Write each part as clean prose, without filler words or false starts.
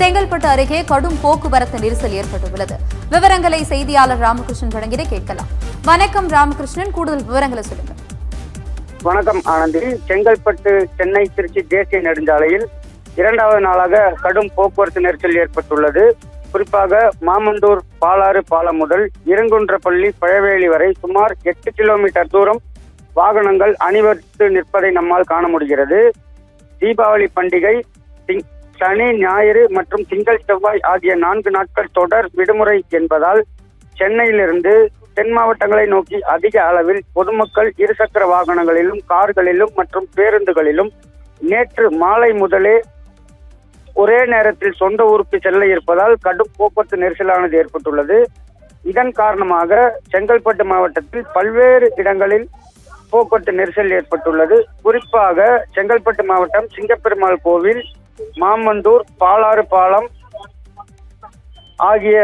செங்கல்பட்டு அருகே கடும் போக்குவரத்து நெரிசல் ஏற்பட்டுள்ளது. விவரங்களை செய்தியாளர் ராமகிருஷ்ணன் வழங்கிட கேட்கலாம். வணக்கம் ராமகிருஷ்ணன், கூடுதல் விவரங்களை சொல்லுங்க. வணக்கம் ஆனந்தி. செங்கல்பட்டு சென்னை திருச்சி தேசிய நெடுஞ்சாலையில் இரண்டாவது நாளாக கடும் போக்குவரத்து நெரிசல் ஏற்பட்டுள்ளது. குறிப்பாக மாமண்டூர் பாலாறு பாலம் முதல் இருங்குன்றப்பள்ளி பழவேலி வரை சுமார் 8 கிலோமீட்டர் தூரம் வாகனங்கள் அணிவகுத்து நிற்பதை நம்மால் காண முடிகிறது. தீபாவளி பண்டிகை சனி, ஞாயிறு மற்றும் திங்கள், செவ்வாய் ஆகிய 4 நாட்கள் தொடர் விடுமுறை என்பதால் சென்னையிலிருந்து தென் மாவட்டங்களை நோக்கி அதிக அளவில் பொதுமக்கள் இருசக்கர வாகனங்களிலும், கார்களிலும் மற்றும் பேருந்துகளிலும் நேற்று மாலை முதலே ஒரே நேரத்தில் சொந்த ஊருக்கு செல்ல இருப்பதால் கடும் போக்குவரத்து நெரிசலானது ஏற்பட்டுள்ளது. இதன் காரணமாக செங்கல்பட்டு மாவட்டத்தில் பல்வேறு இடங்களில் போக்குவரத்து நெரிசல் ஏற்பட்டுள்ளது. குறிப்பாக செங்கல்பட்டு மாவட்டம் சிங்கப்பெருமாள் கோவில், மாமண்டூர், பாலாறு பாலம் ஆகிய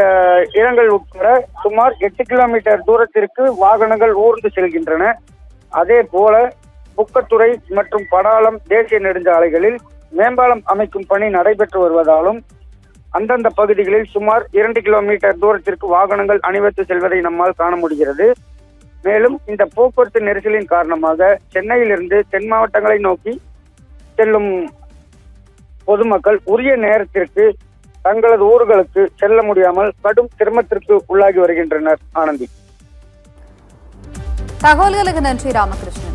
இடங்கள் உட்பட சுமார் 8 கிலோமீட்டர் தூரத்திற்கு வாகனங்கள் ஊர்ந்து செல்கின்றன. அதே போல புக்கத்துறை மற்றும் படாலம் தேசிய நெடுஞ்சாலைகளில் மேம்பாலம் அமைக்கும் பணி நடைபெற்று வருவதாலும் அந்தந்த பகுதிகளில் சுமார் 2 கிலோமீட்டர் தூரத்திற்கு வாகனங்கள் அணிவகுத்து செல்வதை நம்மால் காண முடிகிறது. மேலும் இந்த போக்குவரத்து நெரிசலின் காரணமாக சென்னையிலிருந்து தென் மாவட்டங்களை நோக்கி செல்லும் பொதுமக்கள் உரிய நேரத்திற்கு தங்களது ஊர்களுக்கு செல்ல முடியாமல் கடும் சிரமத்திற்கு உள்ளாகி வருகின்றனர். ஆனந்தி, தகவல்களுக்கு நன்றி ராமகிருஷ்ணன்.